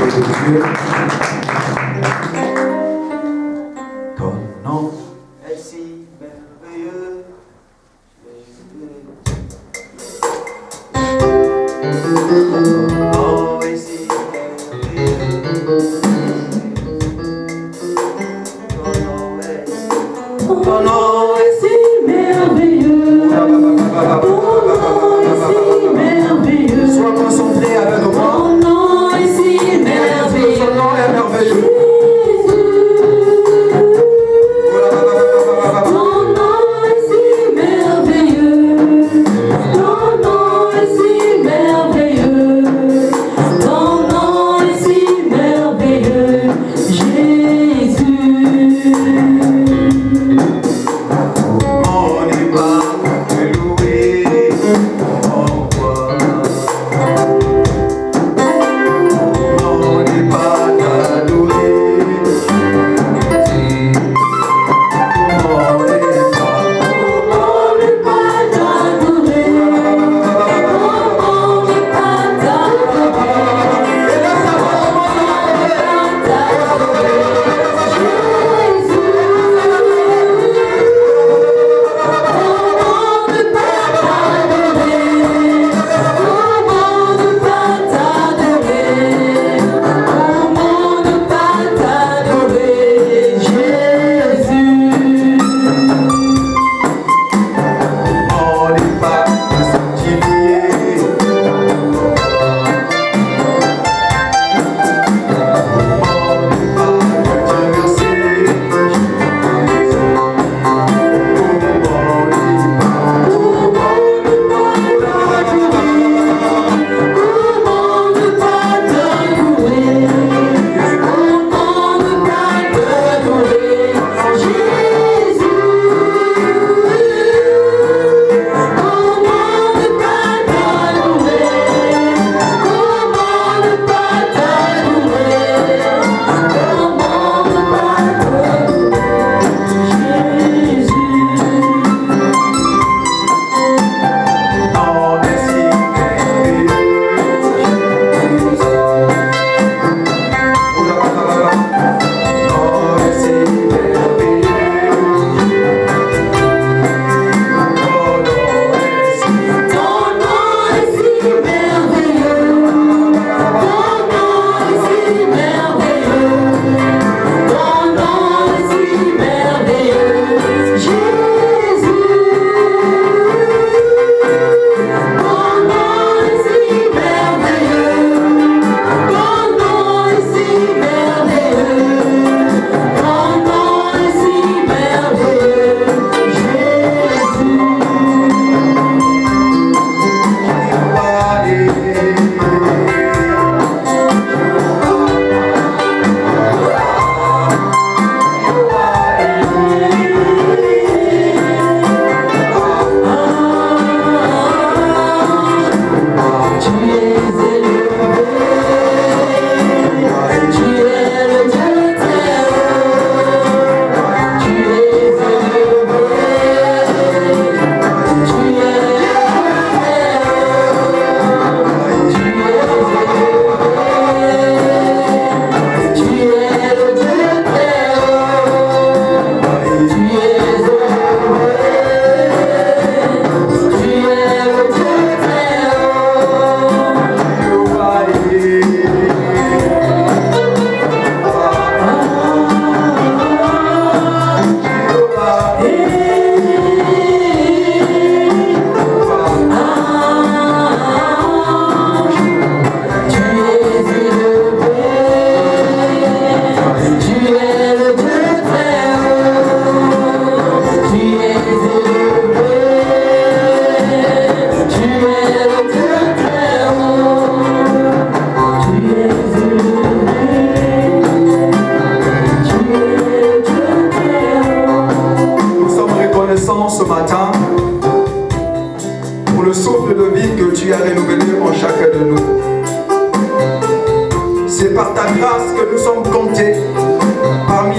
Dieu. Ton nom est si merveilleux. Ton nom est si merveilleux. Ton nom est si merveilleux. Sois concentré avec nous. Ton nom est si merveilleux. Ton nom est merveilleux. Ton nom est si merveilleux. Ton nom est si merveilleux. Ton nom est si merveilleux. Jésus. On n'est pas de louer.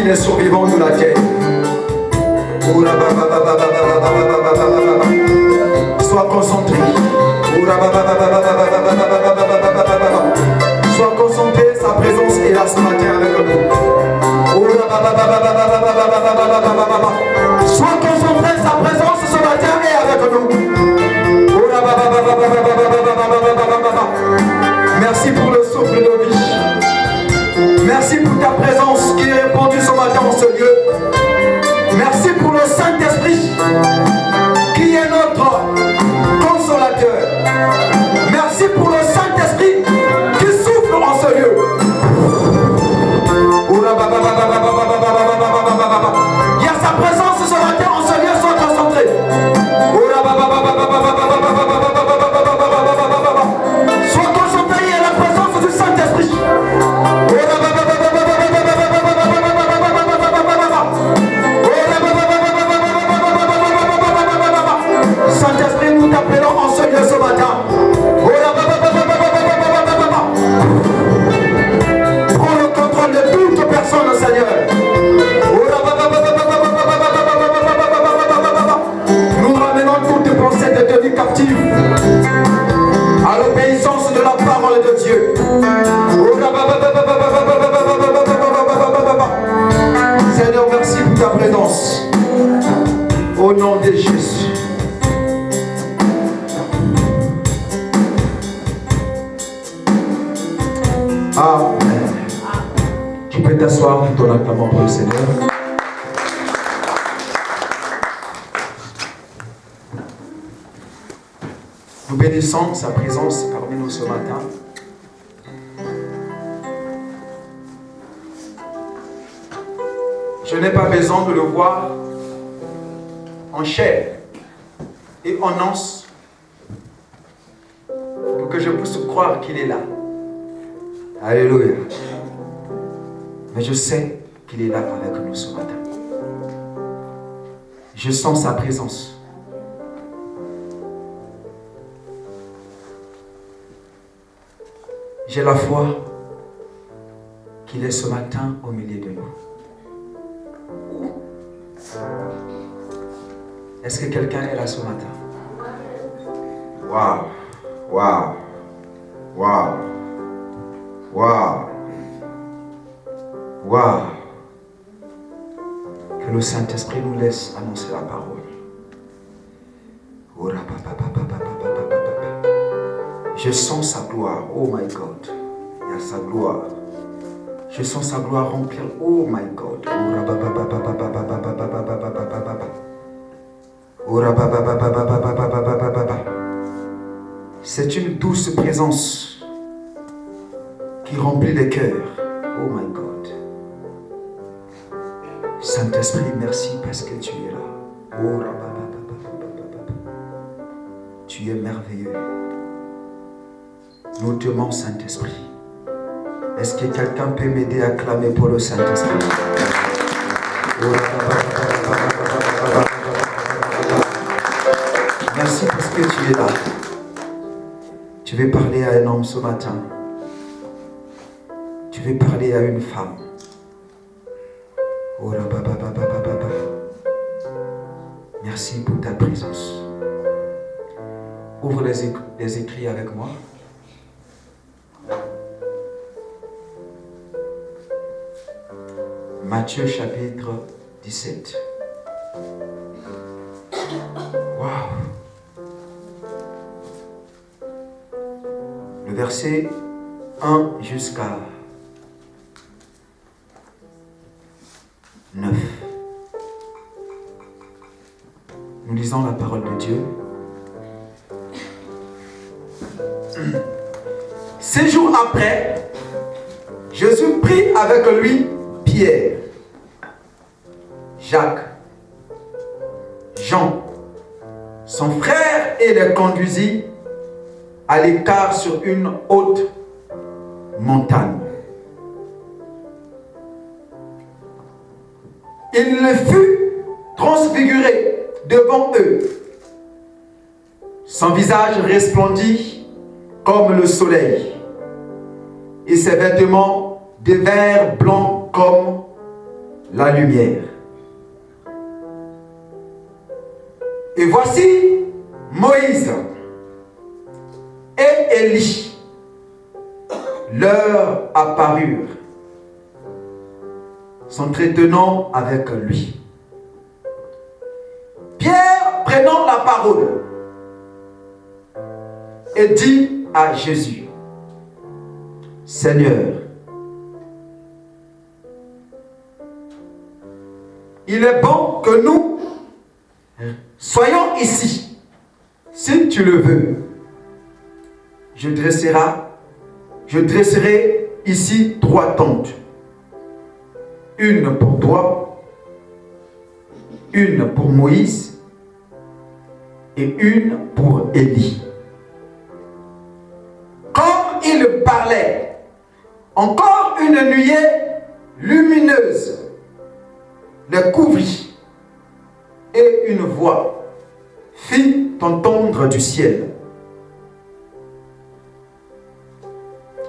les survivants de la terre. Sois concentré. Sois concentré. sa présence est là ce matin avec nous. Sois concentré, sa présence ce matin est avec nous. Merci pour le souffle de vie. Merci pour ta présence qui est répandue ce matin en ce lieu. Merci pour le Saint-Esprit qui est notre consolateur. Merci pour le Saint-Esprit qui souffle en ce lieu. Il y a sa présence ce matin en ce lieu, sois concentré. Sois concentré, il y a la présence du Saint-Esprit. Saint-Esprit, nous t'appelons en ce lieu ce matin. Prends le contrôle de toute personne, Seigneur. Nous ramenons toutes pensées détenues captives à l'obéissance de la parole de Dieu. Seigneur, merci pour ta présence. Au nom de Jésus. Amen. Tu peux t'asseoir pour ton acclamation pour le Seigneur. Nous bénissons sa présence parmi nous ce matin. Je n'ai pas besoin de le voir en chair et en os pour que je puisse croire qu'il est là. Alléluia. Mais je sais qu'il est là avec nous ce matin. Je sens sa présence. J'ai la foi qu'il est ce matin au milieu de nous. Est-ce que quelqu'un est là ce matin? Waouh, waouh, waouh, waouh, waouh. Que le Saint-Esprit nous laisse annoncer la parole. Je sens sa gloire, oh my God. Il y a sa gloire. Je sens sa gloire remplir, oh my God. C'est une douce présence qui remplit les cœurs. Oh my God. Saint-Esprit, merci parce que tu es là. Oh, tu es merveilleux. Nous t'aimons, Saint-Esprit. Est-ce que quelqu'un peut m'aider à clamer pour le Saint-Esprit? Merci parce que tu es là. Tu veux parler à un homme ce matin. Tu veux parler à une femme. Merci pour ta présence. Ouvre les écrits avec moi. Matthieu chapitre 17. Waouh! Le verset 1 jusqu'à 9. Nous lisons la parole de Dieu. Ces jours après, Jésus prit avec lui Pierre, Jacques, Jean, son frère, et les conduisit à l'écart sur une haute montagne. Il le fut transfiguré devant eux. Son visage resplendit comme le soleil, et ses vêtements devinrent blancs comme la lumière. Et voici Moïse et Élie, leur apparurent, s'entretenant avec lui. Pierre, prenant la parole, et dit à Jésus, Seigneur, il est bon que nous soyons ici. Si tu le veux, je dresserai ici 3 tentes. Une pour toi, une pour Moïse et une pour Élie. Comme il parlait, encore une nuée lumineuse le couvrit et une voix fit entendre du ciel.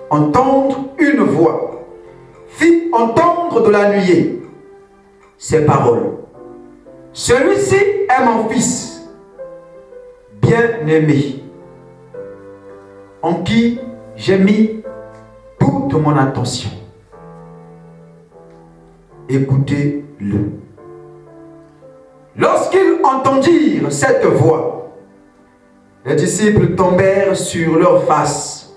Entendre une voix fit entendre de la nuée ces paroles. Celui-ci est mon fils bien-aimé, en qui j'ai mis toute mon attention. Écoutez-le. Lorsqu'ils entendirent cette voix, les disciples tombèrent sur leurs faces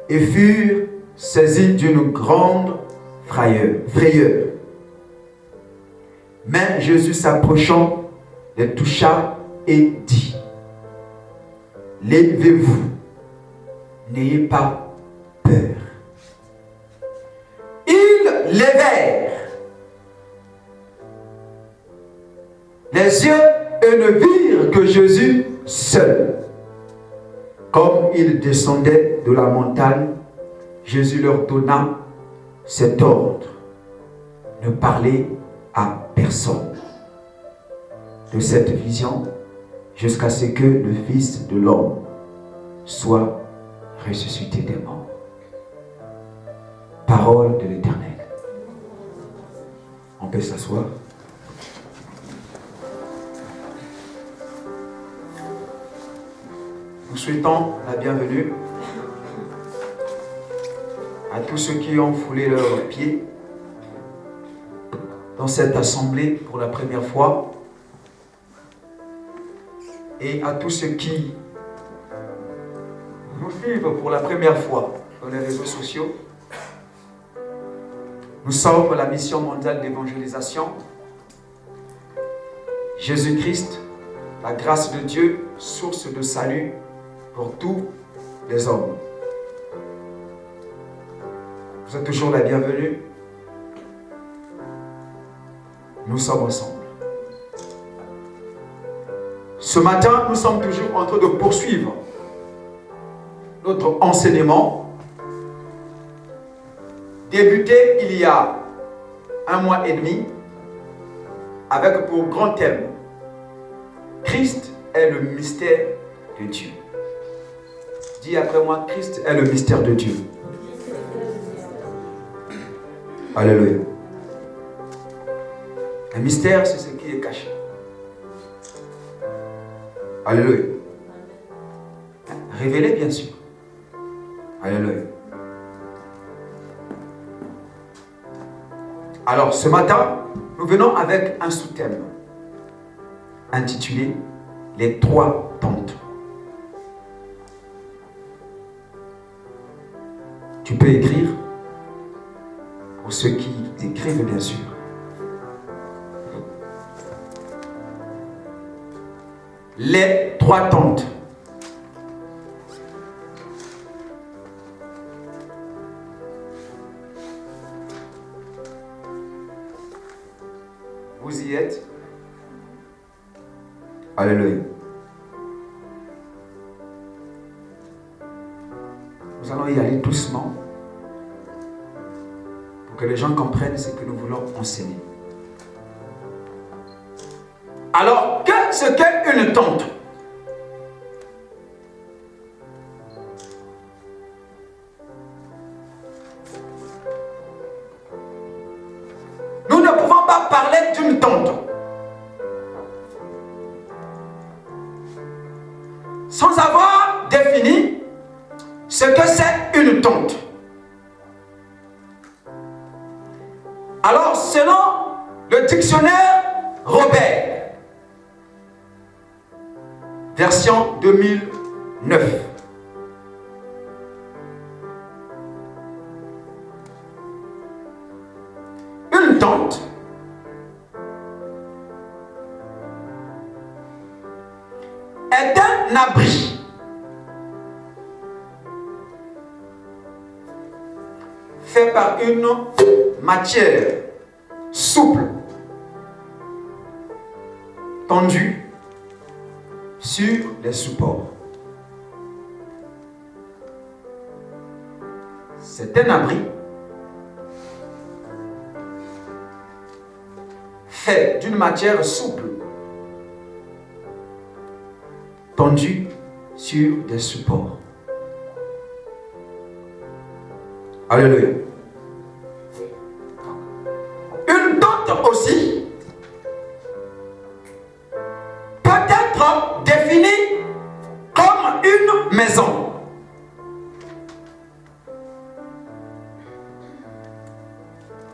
et furent saisis d'une grande frayeur. Mais Jésus s'approchant, les toucha et dit, levez-vous, n'ayez pas peur. Ils levèrent les yeux et ne virent que Jésus seul. Comme ils descendaient de la montagne, Jésus leur donna cet ordre: ne parlez à personne de cette vision jusqu'à ce que le Fils de l'homme soit ressuscité des morts. Parole de l'Éternel. On peut s'asseoir. Nous souhaitons la bienvenue à tous ceux qui ont foulé leurs pieds dans cette assemblée pour la première fois et à tous ceux qui nous suivent pour la première fois dans les réseaux sociaux. Nous sommes la mission mondiale d'évangélisation. Jésus-Christ, la grâce de Dieu, source de salut pour tous les hommes. Vous êtes toujours la bienvenue. Nous sommes ensemble. Ce matin, nous sommes toujours en train de poursuivre notre enseignement, débuté il y a 1 mois et demi, avec pour grand thème, Christ est le mystère de Dieu. Dis après moi, Christ est le mystère de Dieu. Alléluia. Un mystère, c'est ce qui est caché. Alléluia. Révélé, bien sûr. Alléluia. Alors, ce matin, nous venons avec un sous-thème intitulé « Les 3 tentes ». Tu peux écrire, pour ceux qui écrivent, bien sûr. Les 3 tentes. Vous y êtes? Alléluia. Nous allons y aller doucement pour que les gens comprennent ce que nous voulons enseigner. Alors, qu'est-ce qu'est une tente? Nous ne pouvons pas parler d'une tente sans avoir défini ce que c'est une tente. Alors, selon le dictionnaire Robert, version 2009, une tente est un abri fait par une matière souple tendue sur les supports. C'est un abri fait d'une matière souple tendue sur des supports. Alléluia. Une tente aussi peut être définie comme une maison.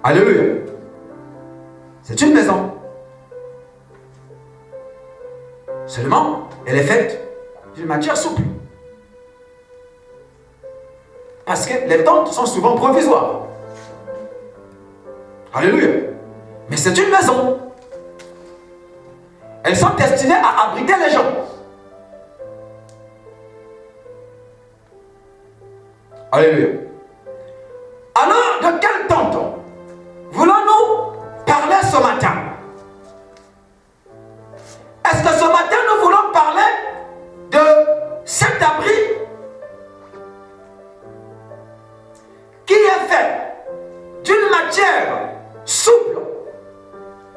Alléluia. C'est une maison. Seulement, elle est faite d'une matière souple. Parce que les tentes sont souvent provisoires. Alléluia. Mais c'est une maison. Elles sont destinées à abriter les gens. Alléluia. Alors, de quelle tente voulons-nous parler ce matin? Est-ce que ce matin nous voulons parler de cet abri qui est fait d'une matière souple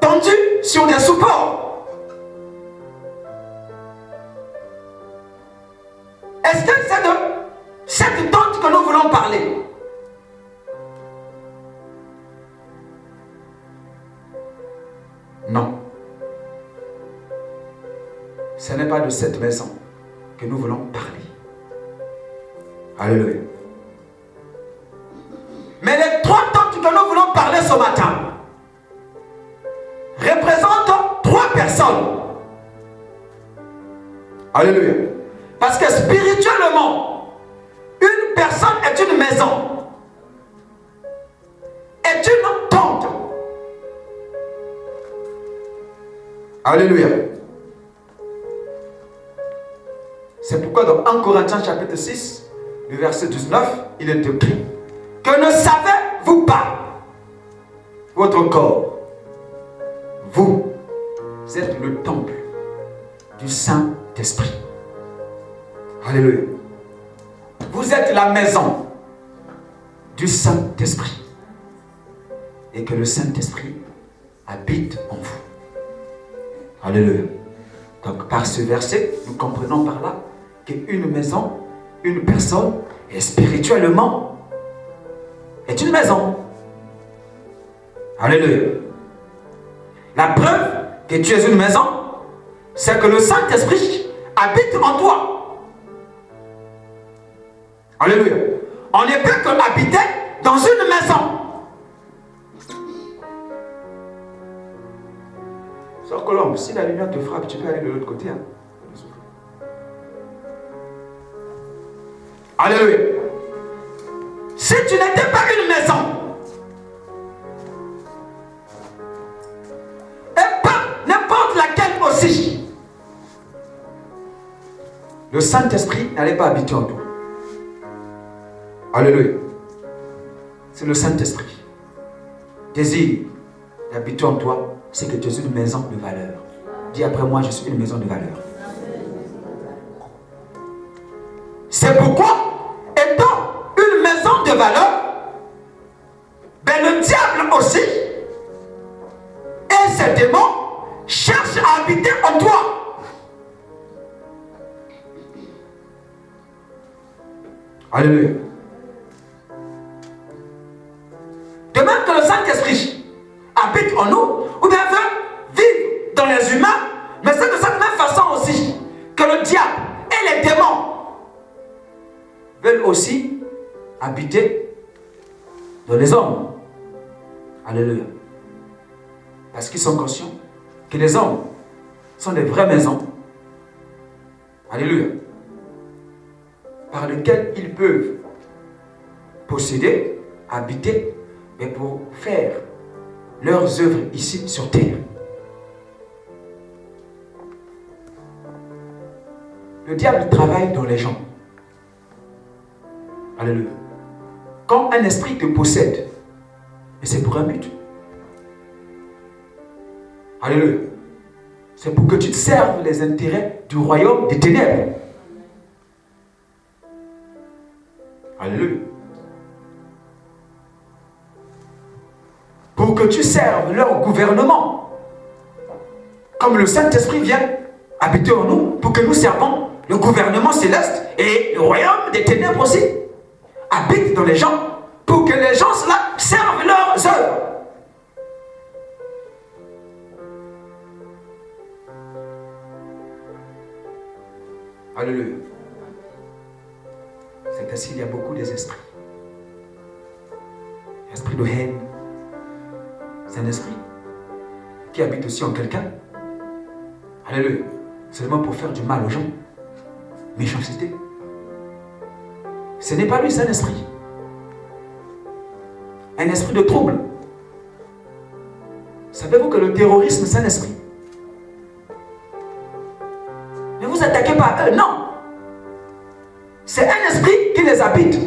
tendue sur des supports? Est-ce que c'est de cette tente que nous voulons parler? Non. Ce n'est pas de cette maison que nous voulons parler. Alléluia. Mais les trois tentes que nous voulons parler ce matin représentent trois personnes. Alléluia. Parce que spirituellement, une personne est une maison, est une tente. Alléluia. C'est pourquoi dans 1 Corinthiens chapitre 6, le verset 19, il est écrit que ne savez-vous pas votre corps, vous êtes le temple du Saint-Esprit. Alléluia. Vous êtes la maison du Saint-Esprit et que le Saint-Esprit habite en vous. Alléluia. Donc par ce verset, nous comprenons par là qu'une maison, une personne est spirituellement est une maison. Alléluia. La preuve que tu es une maison, c'est que le Saint-Esprit habite en toi. Alléluia. On ne peut que habiter dans une maison. Sœur Colombe, si la lumière te frappe, tu peux aller de l'autre côté. Hein? Alléluia. Si tu n'étais pas une maison, et pas n'importe laquelle aussi, le Saint-Esprit n'allait pas habiter en toi. Alléluia. C'est le Saint-Esprit. Désir d'habiter en toi, c'est que tu es une maison de valeur. Dis après moi, je suis une maison de valeur. C'est pourquoi, étant une maison de valeur, ben le diable aussi et ses démons cherchent à habiter en toi. Alléluia. De même que le Saint-Esprit habite en nous, ou bien veut vivre dans les humains, mais c'est de cette même façon aussi que le diable et les démons veulent aussi habiter dans les hommes. Alléluia. Parce qu'ils sont conscients que les hommes sont des vraies maisons. Alléluia. Par lesquelles ils peuvent posséder, habiter, et pour faire leurs œuvres ici sur terre. Le diable travaille dans les gens. Alléluia. Quand un esprit te possède, et c'est pour un but. Alléluia. C'est pour que tu te serves les intérêts du royaume des ténèbres. Alléluia. Pour que tu serves leur gouvernement. Comme le Saint-Esprit vient habiter en nous, pour que nous servons le gouvernement céleste et le royaume des ténèbres aussi. Habite dans les gens, pour que les gens cela servent leurs œuvres. Alléluia. C'est ainsi qu'il y a beaucoup des esprits. L'esprit de haine, c'est un esprit qui habite aussi en quelqu'un. Alléluia. Seulement pour faire du mal aux gens. Méchanceté. Ce n'est pas lui, c'est un esprit. Un esprit de trouble. Savez-vous que le terrorisme, c'est un esprit? Ne vous attaquez pas à eux, non. C'est un esprit qui les habite.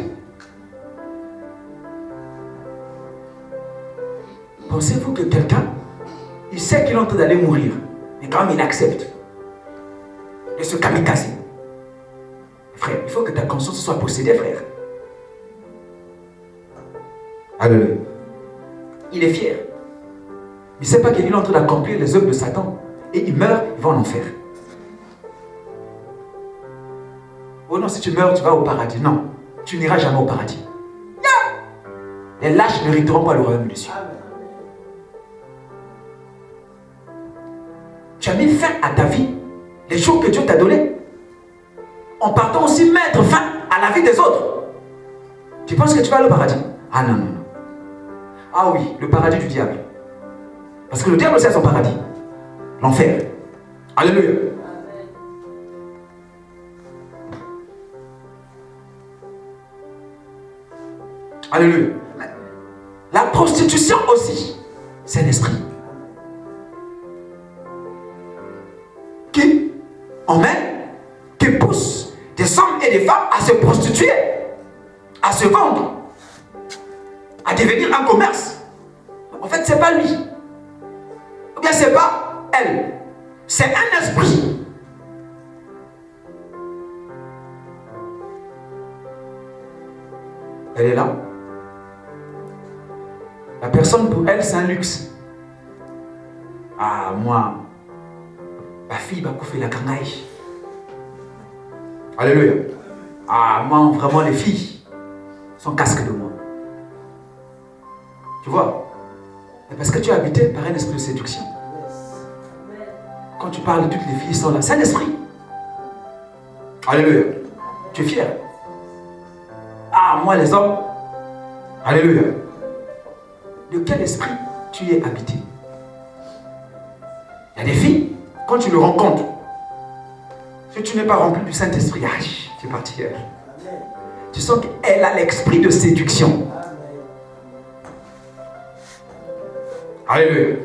Pensez-vous que quelqu'un, il sait qu'il est en train d'aller mourir, mais quand même il accepte de se kamikaze? Frère, il faut que ta conscience soit possédée, frère. Alléluia. Il est fier. Il ne sait pas qu'il est en train d'accomplir les œuvres de Satan. Et il meurt, il va en enfer. Oh non, si tu meurs, tu vas au paradis. Non, tu n'iras jamais au paradis. Non. Les lâches n'hériteront pas le royaume des cieux. Tu as mis fin à ta vie, les jours que Dieu t'a donnés, en partant aussi mettre fin à la vie des autres. Tu penses que tu vas aller au paradis? Ah non, non, non. Ah oui, le paradis du diable. Parce que le diable aussi a son paradis. L'enfer. Alléluia. Alléluia. La prostitution aussi, c'est un esprit qui emmène, qui pousse des hommes et des femmes à se prostituer, à se vendre, à devenir un commerce. En fait, c'est pas lui. Ou bien c'est pas elle. C'est un esprit. Elle est là. La personne, pour elle, c'est un luxe. Ah, moi, ma fille va couper la kangaï. Alléluia. Ah, moi, vraiment, les filles sont casques de moi. Tu vois? Mais parce que tu es habité par un esprit de séduction. Quand tu parles, toutes les filles sont là. C'est un esprit. Alléluia. Tu es fier. Ah, moi, les hommes. Alléluia. De quel esprit tu es habité? Il y a des filles, quand tu le rencontres, si tu n'es pas rempli du Saint-Esprit, ah, tu es parti. Tu sens qu'elle a l'esprit de séduction. Alléluia.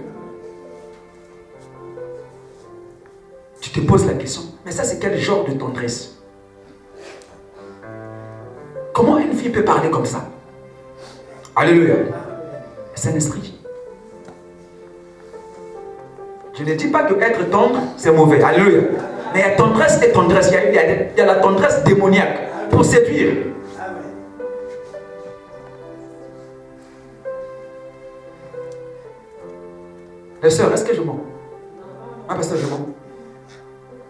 Tu te poses la question, mais ça c'est quel genre de tendresse? Comment une fille peut parler comme ça? Alléluia. C'est un esprit. Je ne dis pas que être tendre, c'est mauvais. Alléluia. Mais il y a tendresse et tendresse. Il y a la tendresse démoniaque pour séduire. Les sœurs, est-ce que je mens? Ah, pasteur, je mens.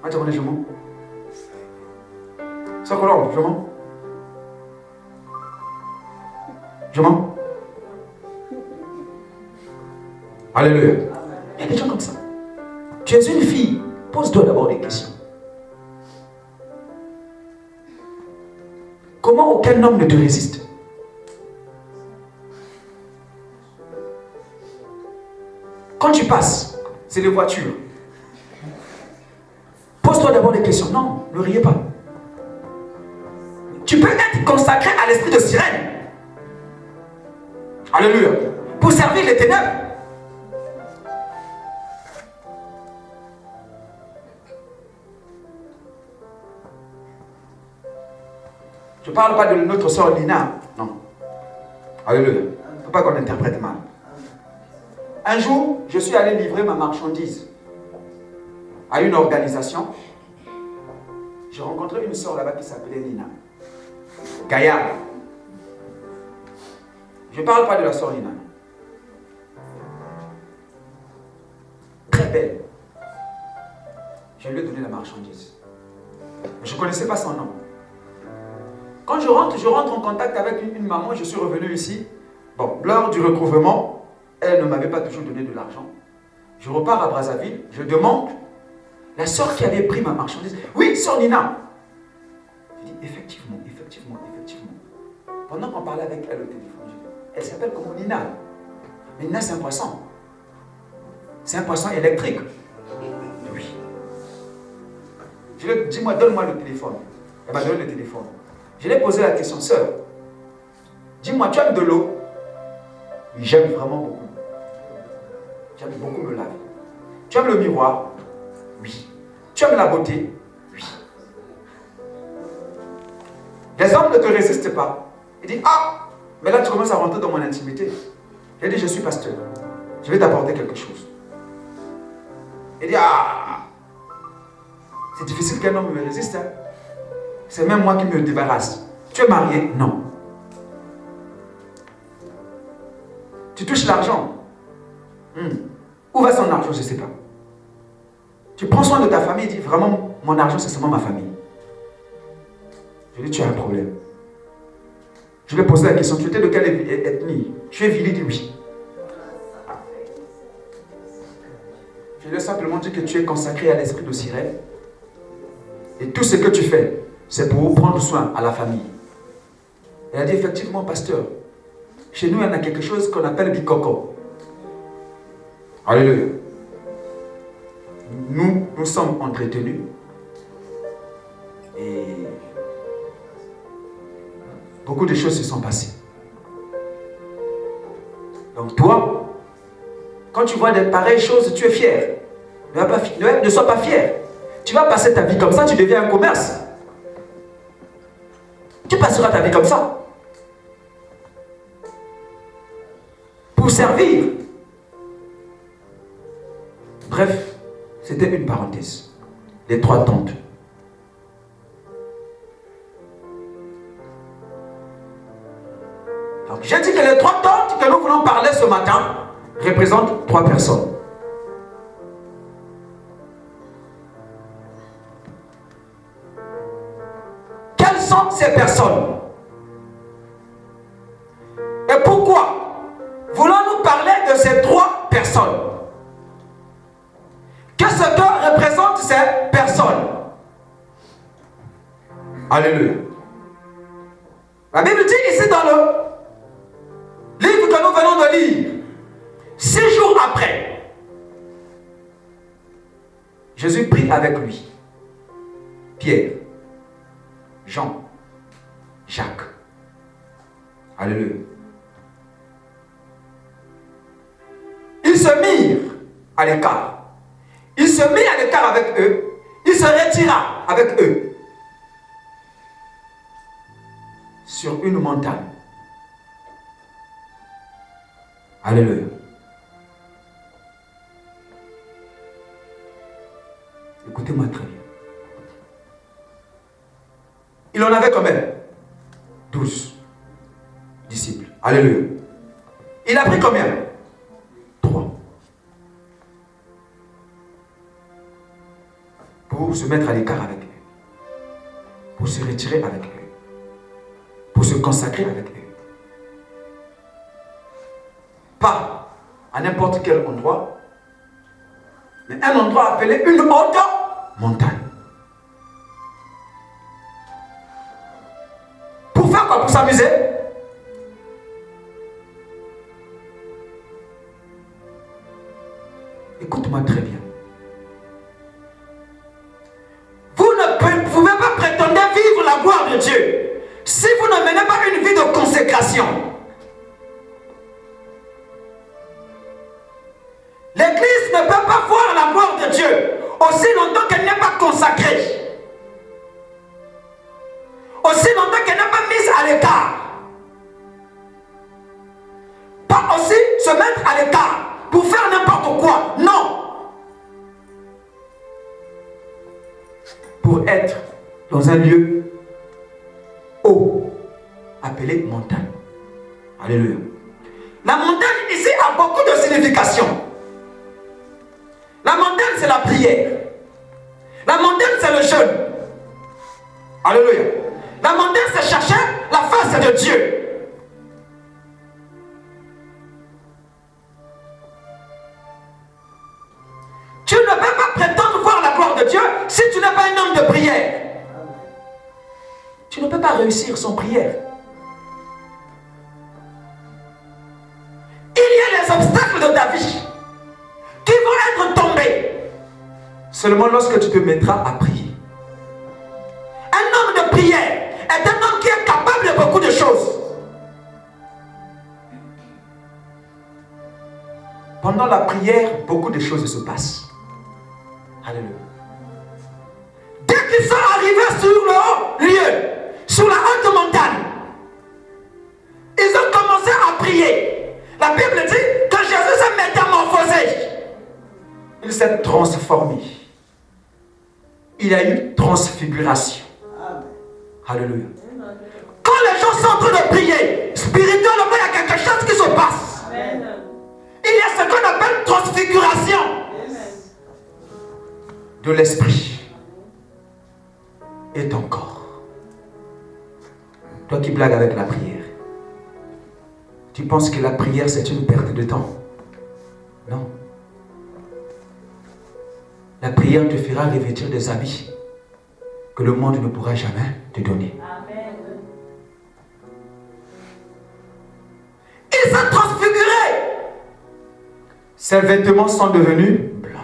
Ah, je mens. Sœur Colombe, je mens. Je mens. Alléluia. Il y a des gens comme ça. Tu es une fille, pose-toi d'abord des questions. Comment aucun homme ne te résiste? Quand tu passes, c'est les voitures. Pose-toi d'abord des questions. Non, ne riez pas. Tu peux être consacré à l'esprit de sirène. Alléluia. Pour servir les ténèbres. Je ne parle pas de notre sœur Lina. Non. Alléluia. Il ne faut pas qu'on interprète mal. Un jour, je suis allé livrer ma marchandise à une organisation. J'ai rencontré une sœur là-bas qui s'appelait Lina. Gaïa. Je ne parle pas de la sœur Lina. Très belle. Je lui ai donné la marchandise. Je ne connaissais pas son nom. Quand je rentre en contact avec une maman, je suis revenu ici. Bon, lors du recouvrement, elle ne m'avait pas toujours donné de l'argent. Je repars à Brazzaville, je demande la sœur qui avait pris ma marchandise. Oui, sœur Nina. Je dis effectivement. Pendant qu'on parlait avec elle au téléphone, je dis, elle s'appelle comment Nina? Mais Nina, c'est un poisson. C'est un poisson électrique. Oui. Je lui ai dit, dis-moi, donne-moi le téléphone. Elle m'a donné le téléphone. Je lui ai posé la question, sœur, dis-moi, tu aimes de l'eau? Oui, j'aime vraiment beaucoup. J'aime beaucoup me laver. Tu aimes le miroir? Oui. Tu aimes la beauté? Oui. Les hommes ne te résistent pas. Il dit, ah, mais là tu commences à rentrer dans mon intimité. Il dit, je suis pasteur. Je vais t'apporter quelque chose. Il dit, ah, c'est difficile qu'un homme me résiste. Hein. C'est même moi qui me débarrasse. Tu es marié? Non. Tu touches l'argent? Où va son argent? Je ne sais pas. Tu prends soin de ta famille? Il dit, vraiment, mon argent, c'est seulement ma famille. Je lui dis, tu as un problème. Je lui ai posé la question, tu étais de quelle ethnie? Tu es Vili? Il dit oui. Je lui ai simplement dit que tu es consacré à l'esprit de sirène. Et tout ce que tu fais, c'est pour prendre soin à la famille. Elle a dit, effectivement, pasteur, chez nous, il y en a quelque chose qu'on appelle bikoko. Alléluia. Nous sommes entretenus. Et beaucoup de choses se sont passées. Donc toi, quand tu vois de pareilles choses, tu es fier. Ne sois pas fier. Tu vas passer ta vie comme ça, tu deviens un commerce. Tu passeras ta vie comme ça. Pour servir. Bref, c'était une parenthèse. Les 3 tantes. Donc j'ai dit que les 3 tantes que nous voulons parler ce matin représentent 3 personnes. Quelles sont ces personnes? Et pourquoi voulons-nous parler de ces 3 personnes? Qu'est-ce que représentent ces personnes? Alléluia. La Bible dit ici dans le livre que nous venons de lire, 6 jours après, Jésus prit avec lui Pierre, Jean, Jacques. Alléluia. Ils se mirent à l'écart. Il se mit à l'écart avec eux. Il se retira avec eux sur une montagne. Alléluia. Écoutez-moi très bien. Il en avait combien? 12 disciples. Alléluia. Il a pris combien? 3. Pour se mettre à l'écart avec eux. Pour se retirer avec eux. Pour se consacrer avec eux. Pas à n'importe quel endroit, mais un endroit appelé une haute montagne. Pour faire quoi? Pour s'amuser? Écoute-moi très bien. Vous ne pouvez pas prétendre vivre la gloire de Dieu si vous ne menez pas une vie de consécration. L'Église ne peut pas voir la gloire de Dieu aussi longtemps qu'elle n'est pas consacrée. Aussi longtemps qu'elle n'est pas mise à l'écart. Pas aussi se mettre à l'écart pour faire n'importe quoi. Non. Pour être dans un lieu haut, appelé montagne. Alléluia. La montagne ici a beaucoup de signification. La montagne, c'est la prière. La montagne, c'est le jeûne. Alléluia. La montagne, c'est chercher la face de Dieu. Tu ne peux pas prétendre voir la gloire de Dieu si tu n'es pas un homme de prière. Tu ne peux pas réussir sans prière. Il y a les obstacles de ta vie qui vont être tombés seulement lorsque tu te mettras à prier. Un homme de prière est un homme qui est capable de beaucoup de choses. Pendant la prière, beaucoup de choses se passent. Alléluia. Dès qu'ils sont arrivés sur le haut lieu, sur la haute montagne, ils ont commencé à prier. La Bible dit que Jésus s'est métamorphosé. Il s'est transformé. Il a eu transfiguration. Alléluia. Quand les gens sont en train de prier, spirituellement, il y a quelque chose qui se passe. Il y a ce qu'on appelle transfiguration de l'esprit et ton corps. Toi qui blagues avec la prière, tu penses que la prière c'est une perte de temps? Non. La prière te fera revêtir des habits que le monde ne pourra jamais te donner. Amen. Il s'est transfiguré. Ses vêtements sont devenus blancs.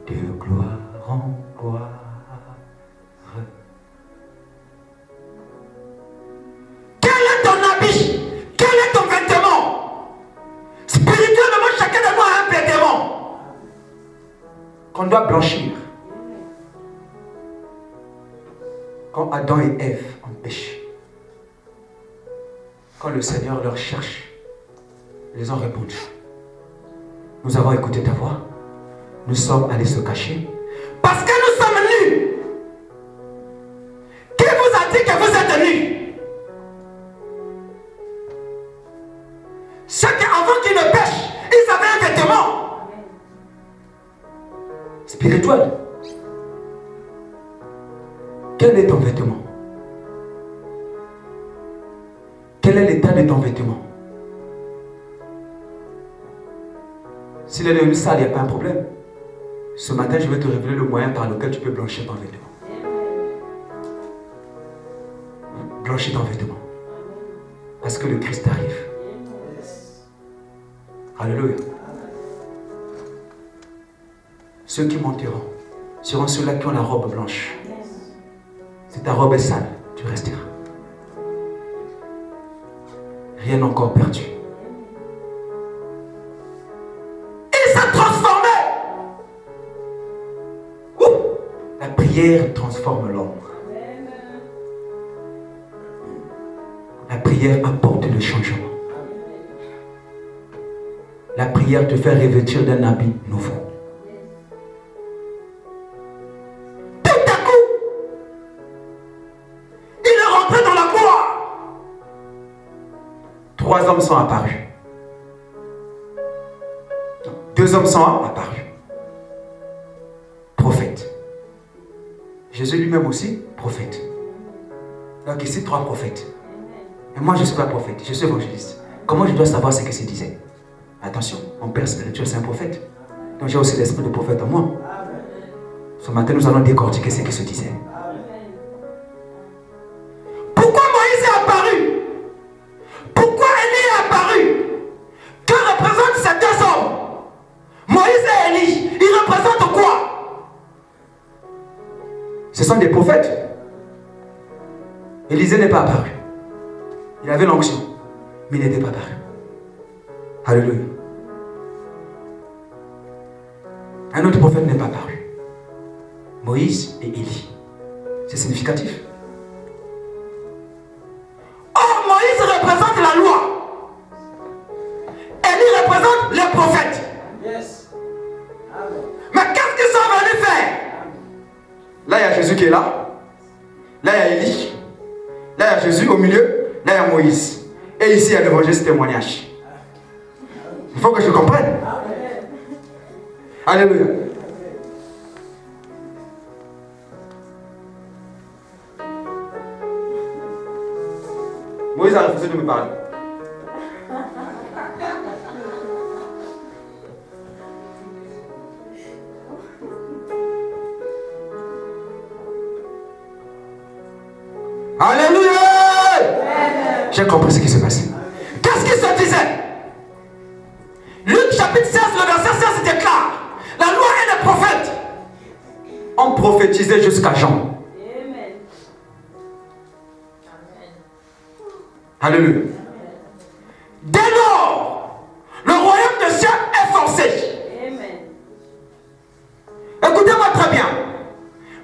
De gloire en gloire. Quel est ton habit? Quel est ton vêtement? Spirituellement, chacun de nous a un vêtement qu'on doit blanchir. Quand Adam et Ève ont péché, quand le Seigneur leur cherche, ils ont répondu. Nous avons écouté ta voix. Nous sommes allés se cacher parce que nous sommes nus. Qui vous a dit que vous êtes nus? Ceux qui avant qu'ils ne pêchent, ils avaient un vêtement spirituel. Quel est ton vêtement? Quel est l'état de ton vêtement? S'il est devenu sale, il n'y a pas un problème. Ce matin, je vais te révéler le moyen par lequel tu peux blanchir ton vêtement. Blanchis ton vêtement. Parce que le Christ arrive. Alléluia. Ceux qui monteront seront ceux-là qui ont la robe blanche. Si ta robe est sale, tu resteras. Rien n'est encore perdu. Il s'est transformé. La prière transforme l'homme. La prière apporte le changement. La prière te fait revêtir d'un habit nouveau. Tout à coup, il est rentré dans la gloire. 3 hommes sont apparus. 2 hommes sont apparus. Prophètes. Jésus lui-même aussi, prophète. Donc ici, 3 prophètes. Et moi, je ne suis pas prophète, je suis évangéliste. Comment je dois savoir ce que se disait? Attention, mon père spirituel, c'est un prophète. Donc j'ai aussi l'esprit de prophète en moi. Ce matin, nous allons décortiquer ce qui se disait. Pourquoi Moïse est apparu? Pourquoi Élie est apparu? Que représentent ces 2 hommes? des prophètes. Élisée n'est pas apparu. Il avait l'onction, mais il n'était pas apparu. Alléluia. Un autre prophète n'est pas apparu. Moïse et Élie. C'est significatif. Or, Moïse représente la loi. Élie représente les prophètes. Yes. Amen. Mais qu'est-ce qu'ils sont venus faire? Là, il y a Jésus qui est là. Là, il y a Élie. Là, il y a Jésus au milieu. Là, il y a Moïse. Et ici, il y a l'évangile témoignage. Il faut que je comprenne. Alléluia. Moïse a refusé de me parler. Alléluia. J'ai compris ce qui se passait. Qu'est-ce qui se disait? Luc chapitre 16, le verset 16 déclare: la loi et les prophètes ont prophétisé jusqu'à Jean. Amen. Alléluia. Dès lors, le royaume des cieux est forcé. Amen. Écoutez-moi très bien.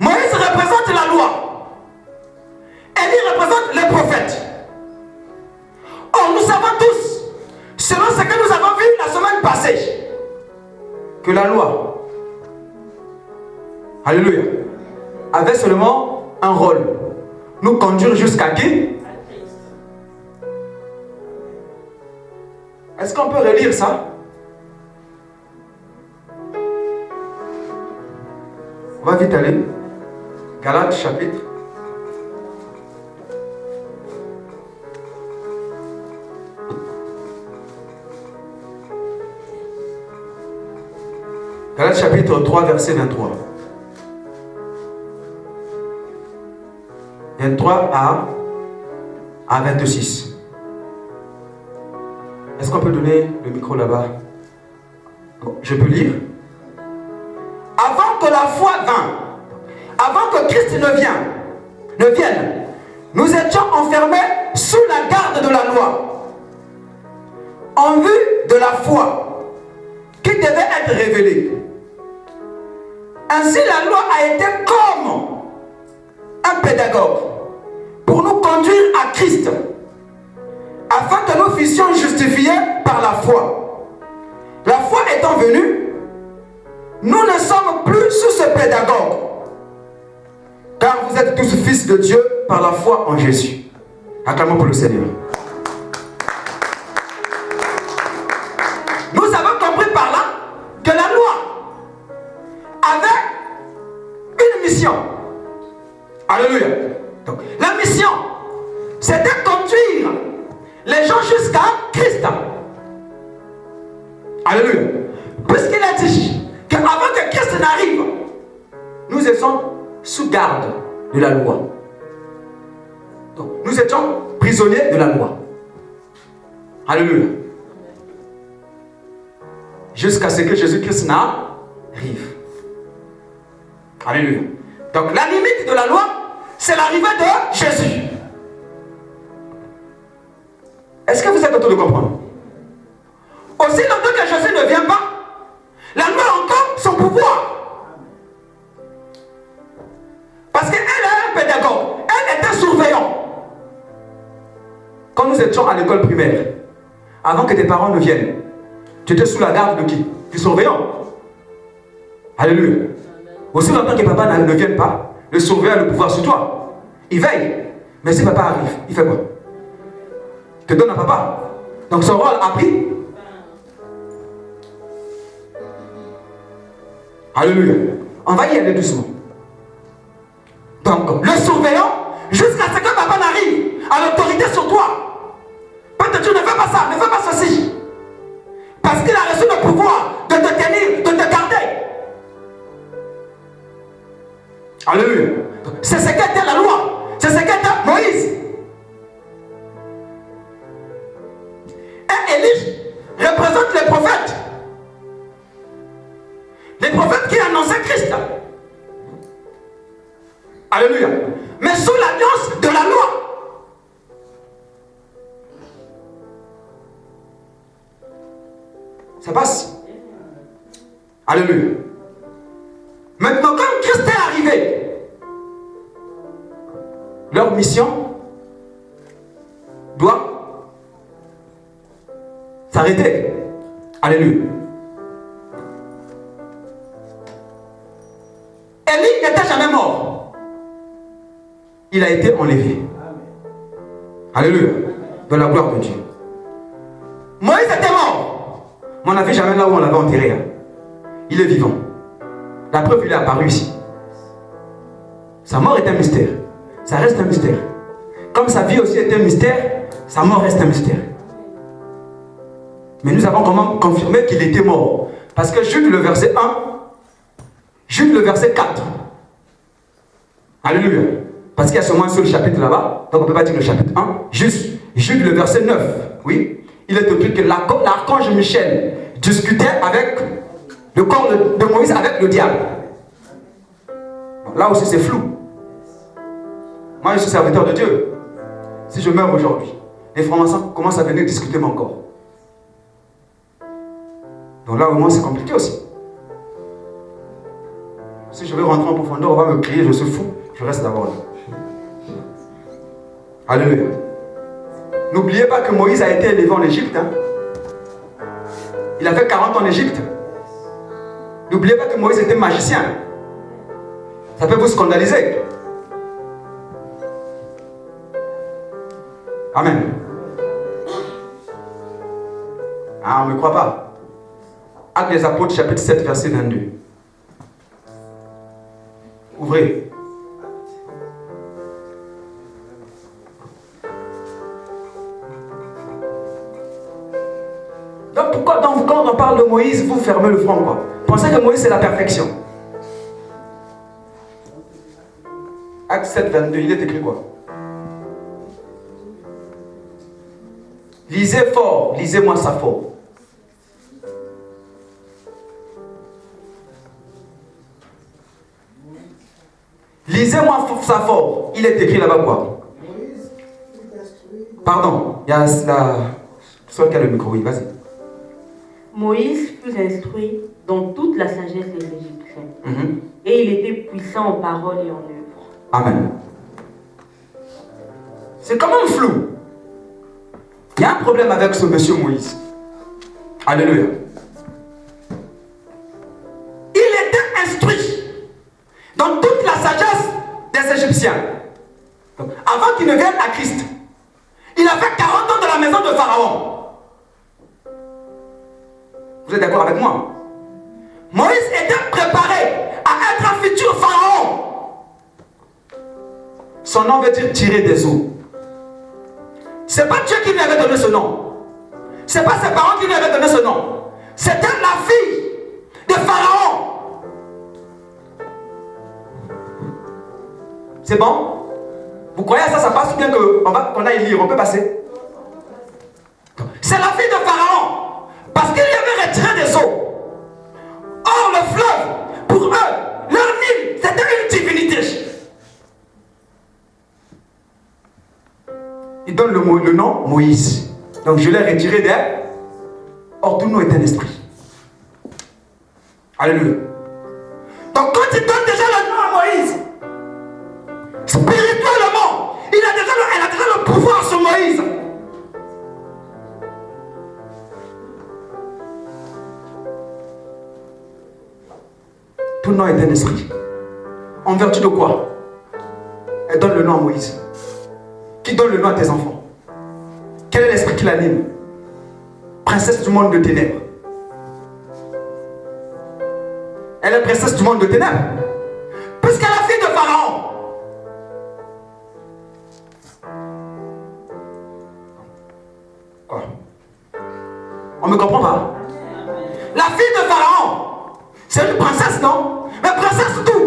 Moïse représente la loi. Élie représente les prophètes. Or, nous savons tous, selon ce que nous avons vu la semaine passée, que la loi, alléluia, avait seulement un rôle: nous conduire jusqu'à qui? Est-ce qu'on peut relire ça? On va vite aller. Galates chapitre. Galates chapitre 3, verset 23. 23 à 26. Est-ce qu'on peut donner le micro là-bas? Je peux lire. Avant que la foi vint, avant que Christ ne vienne, nous étions enfermés sous la garde de la loi, en vue de la foi qui devait être révélée. Ainsi, la loi a été comme un pédagogue pour nous conduire à Christ, afin que nous fussions justifiés par la foi. La foi étant venue, nous ne sommes plus sous ce pédagogue, car vous êtes tous fils de Dieu par la foi en Jésus. Acclamons pour le Seigneur. Nous avons compris par là que la loi avait une mission. Alléluia. Donc, la mission, c'était conduire les gens jusqu'à Christ. Alléluia. Puisqu'il a dit qu'avant que Christ n'arrive, nous étions sous garde de la loi. Donc, nous étions prisonniers de la loi. Alléluia. Jusqu'à ce que Jésus-Christ n'arrive. Alléluia. Donc, la limite de la loi, c'est l'arrivée de Jésus. Est-ce que vous êtes en train de comprendre? Aussi longtemps que Jésus ne vient pas, la loi a encore son pouvoir. Parce qu'elle est un pédagogue, elle était surveillante. Quand nous étions à l'école primaire, avant que tes parents ne viennent, tu étais sous la garde de qui? Du surveillant. Alléluia. Aussi longtemps que papa ne vient pas, le surveillant a le pouvoir sur toi. Il veille. Mais si papa arrive, il fait quoi? Il te donne à papa. Donc son rôle a pris. Alléluia. On va y aller doucement. Donc, le surveillant, jusqu'à ce que papa n'arrive, a l'autorité sur toi. Peut-être tu ne fais pas ça, ne fais pas ceci. Parce qu'il a reçu le pouvoir de te tenir, de te garder. Alléluia. C'est ce qu'était la loi. C'est ce qu'était Moïse. Et Élie représente les prophètes. Les prophètes qui annonçaient Christ. Alléluia. Mais sous l'alliance de la loi. Ça passe. Alléluia. Maintenant, quand Christ est arrivé, leur mission doit s'arrêter. Alléluia. Élie n'était jamais mort. Il a été enlevé. Alléluia. De la gloire de Dieu. Moïse était mort. Mais on n'a vu jamais là où on l'avait enterré. Il est vivant. La preuve, il est apparu ici. Sa mort est un mystère. Ça reste un mystère. Comme sa vie aussi est un mystère, sa mort reste un mystère. Mais nous avons comment confirmé qu'il était mort. Parce que Jude le verset 1, Jude le verset 4. Alléluia. Parce qu'il y a seulement un seul chapitre là-bas. Donc on ne peut pas dire le chapitre 1. Juste Jude le verset 9. Oui. Il est écrit que l'archange Michel discutait avec le corps de Moïse avec le diable. Là aussi c'est flou. Moi je suis serviteur de Dieu. Si je meurs aujourd'hui, les francs-maçons commencent à venir discuter mon corps. Donc là au moins c'est compliqué aussi. Si je veux rentrer en profondeur, on va me crier, je suis fou, je reste d'abord là. Alléluia. N'oubliez pas que Moïse a été élevé en Égypte. Il a fait 40 ans en Égypte. N'oubliez pas que Moïse était magicien. Ça peut vous scandaliser. Amen. Ah, on ne me croit pas. Actes des Apôtres, chapitre 7, verset 22. Ouvrez. Donc pourquoi quand on parle de Moïse, vous fermez le front quoi? Pensez que Moïse c'est la perfection. Acte 7, 22, il est écrit quoi? Lisez fort, lisez-moi ça fort. Lisez-moi ça fort. Il est écrit là-bas quoi? Pardon, il y a la... Soit quel le micro, oui, vas-y. Moïse fut instruit dans toute la sagesse des Égyptiens. Et il était puissant en parole et en œuvre. Amen. C'est quand même flou. Il y a un problème avec ce monsieur Moïse. Alléluia. Il était instruit dans toute la sagesse des Égyptiens. Donc, avant qu'il ne vienne à Christ, il a fait 40 ans dans la maison de Pharaon. Vous êtes d'accord avec moi? Moïse était préparé à être un futur pharaon. Son nom veut dire tirer des eaux. C'est pas Dieu qui lui avait donné ce nom. C'est pas ses parents qui lui avaient donné ce nom. C'était la fille de Pharaon. C'est bon? Vous croyez à ça, ça passe bien qu'on aille lire, on peut passer? C'est la fille de Pharaon. Parce qu'il y avait retiré des eaux. Or, le fleuve, pour eux, leur Nil, c'était une divinité. Il donne le nom Moïse. Donc, je l'ai retiré d'elle. Or, tout nous est un esprit. Alléluia. Donc, quand il donne déjà le nom à Moïse, spirituellement, elle a déjà le pouvoir sur Moïse. Tout nom est un esprit. En vertu de quoi? Elle donne le nom à Moïse. Qui donne le nom à tes enfants? Quel est l'esprit qui l'anime? Princesse du monde de ténèbres. Elle est princesse du monde de ténèbres. Puisqu'elle est la fille de Pharaon. Quoi? On ne me comprend pas? La fille de Pharaon. C'est une princesse, non? Mais princesse d'où?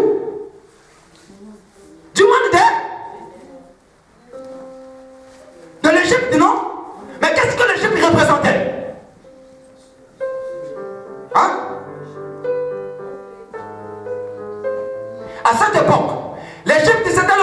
Du monde de l'Égypte, non? Mais qu'est-ce que l'Égypte représentait? Hein? À cette époque, l'Égypte c'était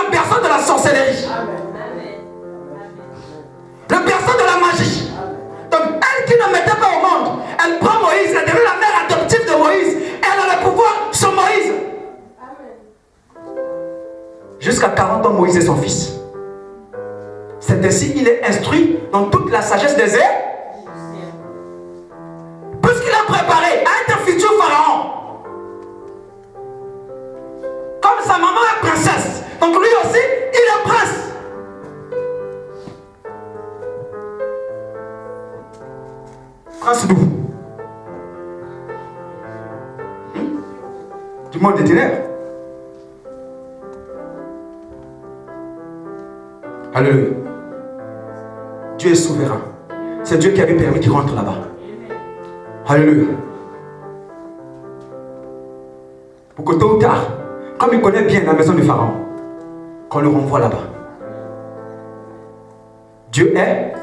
Jusqu'à 40 ans, Moïse est son fils. C'est ainsi qu'il est instruit dans toute la sagesse des airs. Puisqu'il est préparé à être futur pharaon. Comme sa maman est princesse. Donc lui aussi, il est prince. Prince d'où? Du monde des ténèbres. Alléluia. Dieu est souverain. C'est Dieu qui avait permis qu'il rentre là-bas. Alléluia. Pour que tôt ou tard, comme il connaît bien la maison du Pharaon, qu'on le renvoie là-bas. Dieu est.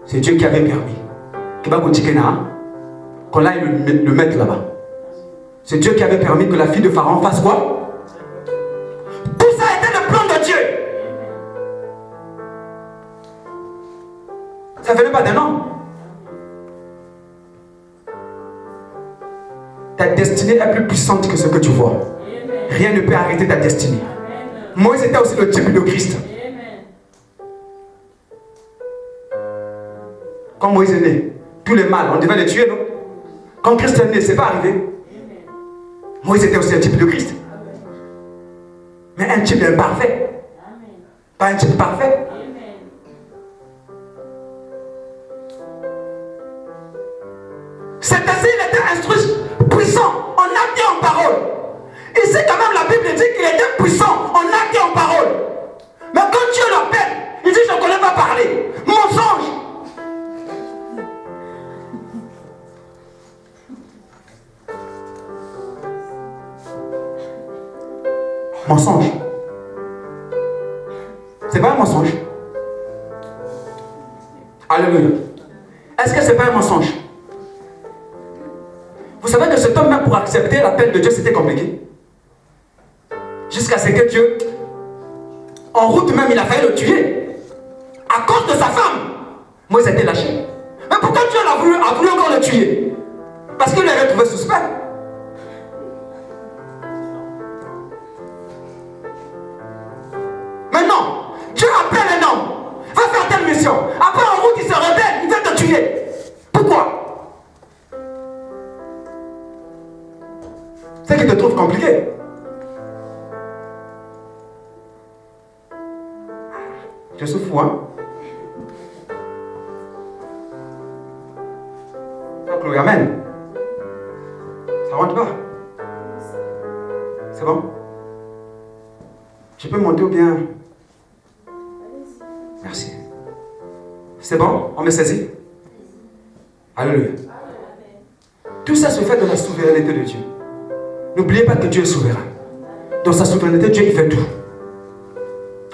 C'est Dieu qui avait permis. Qu'on aille le mettre là-bas. C'est Dieu qui avait permis que la fille de Pharaon fasse quoi? Tout ça était le plan de Dieu. Ça ne venait pas d'un homme. Ta destinée est plus puissante que ce que tu vois. Rien ne peut arrêter ta destinée. Moïse était aussi le type de Christ. Quand Moïse est né, tous les mâles, on devait les tuer, non? Quand Christ est né, ce n'est pas arrivé. Moïse était aussi un type de Christ. Mais un type imparfait. Pas un type parfait. C'est ainsi qu'il était instruit, puissant, en acte et en parole. Ici, quand même, la Bible dit qu'il était puissant, en acte et en parole. Mais quand Dieu l'appelle, il dit: je ne connais pas parler. Mensonge. Mensonge. C'est pas un mensonge. Alléluia. Est-ce que c'est pas un mensonge? Vous savez que cet homme, même pour accepter l'appel de Dieu, c'était compliqué. Jusqu'à ce que Dieu, en route même, il a failli le tuer. À cause de sa femme. Moïse a été lâché. Mais pourquoi Dieu a voulu encore le tuer? Parce qu'il l'avait trouvé suspect. Maintenant, Dieu appelle un homme. Va faire telle mission. Après, en route, il se rebelle. Il va te tuer. Pourquoi? C'est qu'il te trouve compliqué. Je suis fou, hein? Donc, le ramène. Ça rentre pas. C'est bon? Je peux monter ou bien? Merci. C'est bon? On me saisit? Alléluia. Tout ça se fait de la souveraineté de Dieu. N'oubliez pas que Dieu est souverain. Dans sa souveraineté, Dieu il fait tout.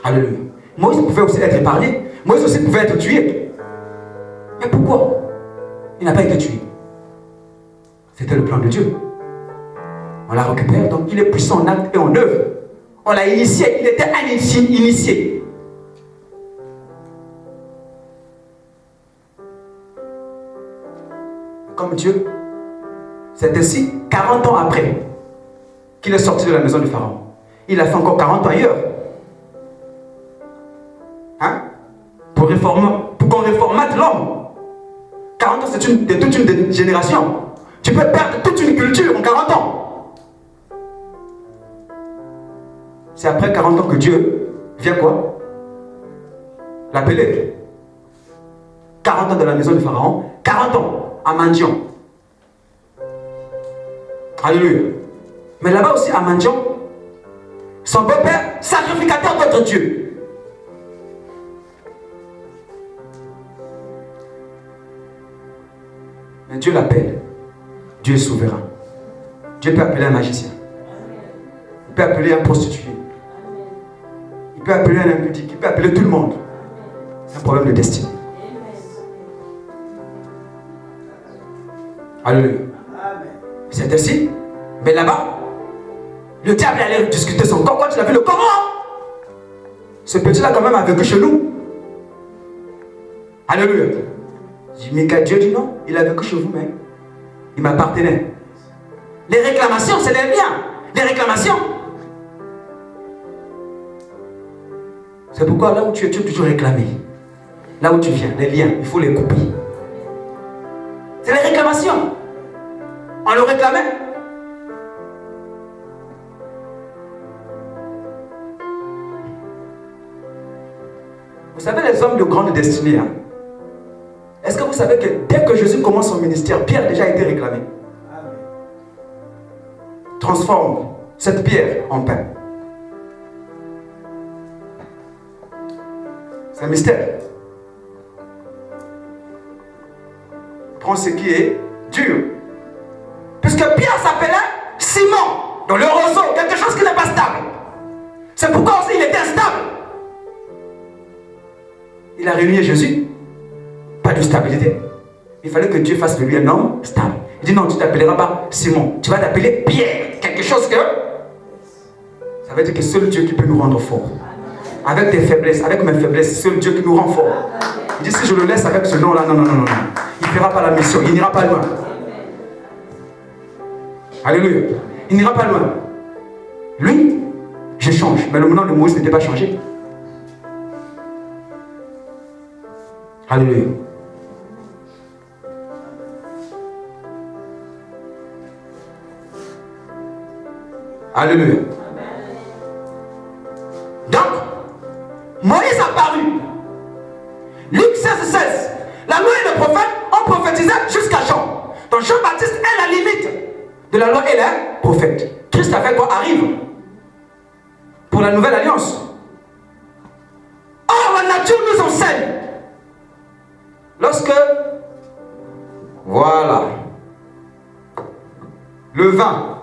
Alléluia. Moïse pouvait aussi être épargné. Moïse aussi pouvait être tué. Mais pourquoi il n'a pas été tué? C'était le plan de Dieu. On la récupère, donc il est puissant en acte et en œuvre. On l'a initié, il était un initié. Comme Dieu, c'est ainsi 40 ans après qu'il est sorti de la maison du Pharaon. Il a fait encore 40 ans ailleurs. Hein? Pour qu'on réformate l'homme. 40 ans, c'est toute une génération. Tu peux perdre toute une culture en 40 ans. C'est après 40 ans que Dieu vient quoi? L'appeler. 40 ans de la maison du Pharaon, 40 ans à Mandion. Alléluia. Mais là-bas aussi à Mandion, son beau-père, sacrificateur d'autres dieux. Mais Dieu l'appelle. Dieu est souverain. Dieu peut appeler un magicien. Il peut appeler un prostitué. Il peut appeler un impudique. Il peut appeler tout le monde. C'est un problème de destinée. Alléluia. C'est ainsi. Mais là-bas, le diable allait discuter son corps. Quand tu as vu le Coran, ce petit-là quand même a vécu chez nous. Alléluia. Mais Dieu dit non, il a vécu chez vous, mais il m'appartenait. Les réclamations, c'est les miens. Les réclamations. C'est pourquoi là où tu es toujours réclamé. Là où tu viens, les liens, il faut les couper. C'est les réclamations. On le réclamait. Vous savez, les hommes de grande destinée, hein? Est-ce que vous savez que dès que Jésus commence son ministère, Pierre a déjà été réclamé? Transforme cette pierre en pain. C'est un mystère. Prends ce qui est dur. Puisque Pierre s'appelait Simon, dans le roseau, quelque chose qui n'est pas stable. C'est pourquoi aussi il était instable. Il a réuni Jésus. Pas de stabilité. Il fallait que Dieu fasse de lui un homme stable. Il dit non, tu ne t'appelleras pas Simon, tu vas t'appeler Pierre. Quelque chose que... Ça veut dire que seul Dieu qui peut nous rendre forts. Avec tes faiblesses, avec mes faiblesses, seul Dieu qui nous rend forts. Il dit si je le laisse avec ce nom-là, non. Il ne fera pas la mission, il n'ira pas loin. Alléluia. Il n'ira pas loin. Lui, je change. Mais le nom de Moïse n'était pas changé. Alléluia. Alléluia. Donc, Moïse a paru. Luc 16. La loi et le prophète ont prophétisé jusqu'à Jean. Donc Jean-Baptiste est la limite de la loi et les prophètes. Christ avec quoi arrive pour la nouvelle alliance. Or, la nature nous enseigne. Lorsque, voilà, le 20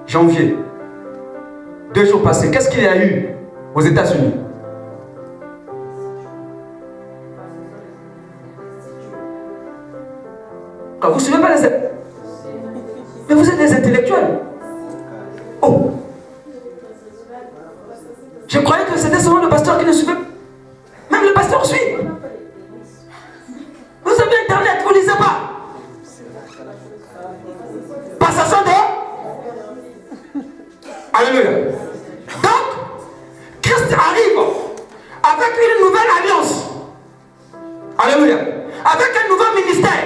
janvier, 2 jours passés, qu'est-ce qu'il y a eu aux États-Unis? Vous ne suivez pas les... Mais vous êtes des intellectuels. Oh! Je croyais que c'était seulement le pasteur qui ne suivait. Même le pasteur suit. Vous avez Internet, vous ne lisez pas. Passation de... Alléluia. Donc, Christ arrive avec une nouvelle alliance. Alléluia. Avec un nouveau ministère.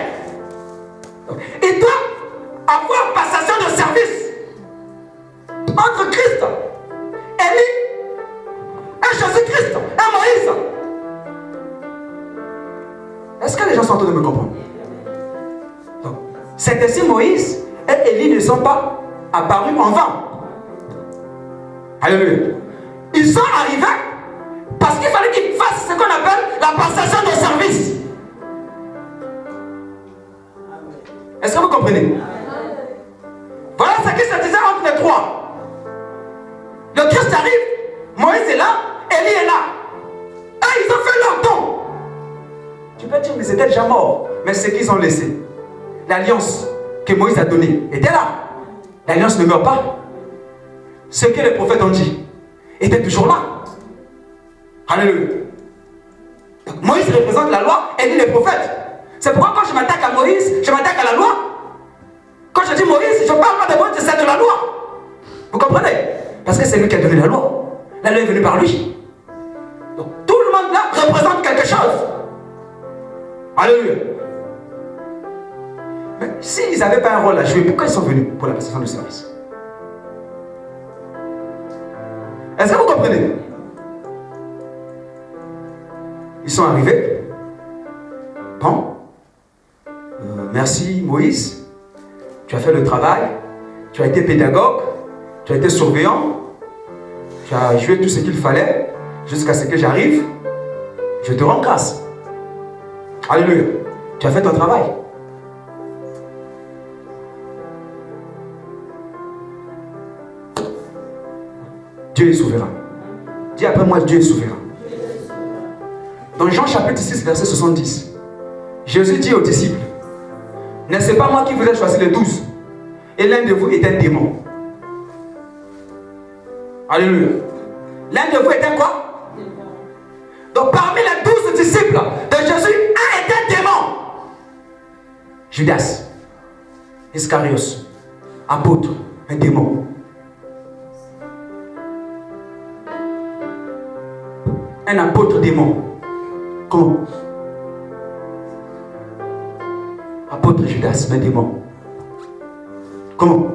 Il doit avoir passation de service entre Christ, Élie, et Jésus-Christ, et Moïse. Est-ce que les gens sont en train de me comprendre? C'est ainsi Moïse et Élie ne sont pas apparus en vain. Alléluia. Ils sont arrivés parce qu'il fallait qu'ils fassent ce qu'on appelle la passation de service. Est-ce que vous comprenez? Voilà ce qui se disait entre les trois. Le Christ arrive, Moïse est là, Élie est là. Et ils ont fait leur don. Tu peux dire qu'ils étaient déjà morts, mais ce qu'ils ont laissé, l'alliance que Moïse a donnée, était là. L'alliance ne meurt pas. Ce que les prophètes ont dit était toujours là. Alléluia. Moïse représente la loi, Élie les prophètes. C'est pourquoi quand je m'attaque à Moïse, je m'attaque à la loi. Quand je dis Moïse, je ne parle pas de Moïse, c'est de la loi. Vous comprenez? Parce que c'est lui qui a donné la loi. La loi est venue par lui. Donc tout le monde là représente quelque chose. Alléluia. Mais s'ils n'avaient pas un rôle à jouer, pourquoi ils sont venus pour la passation de service? Est-ce que vous comprenez? Ils sont arrivés. Bon. Merci Moïse. Tu as fait le travail. Tu as été pédagogue. Tu as été surveillant. Tu as joué tout ce qu'il fallait jusqu'à ce que j'arrive. Je te rends grâce. Alléluia. Tu as fait ton travail. Dieu est souverain. Dis après moi, Dieu est souverain. Dans Jean chapitre 6, verset 70, Jésus dit aux disciples, n'est-ce pas moi qui vous ai choisi les 12? Et l'un de vous est un démon. Alléluia. L'un de vous est un quoi? Donc parmi les 12 disciples de Jésus, un est un démon. Judas, Iscariot, apôtre, un démon. un apôtre démon. Comment? Apôtre Judas, mais démon. Comment?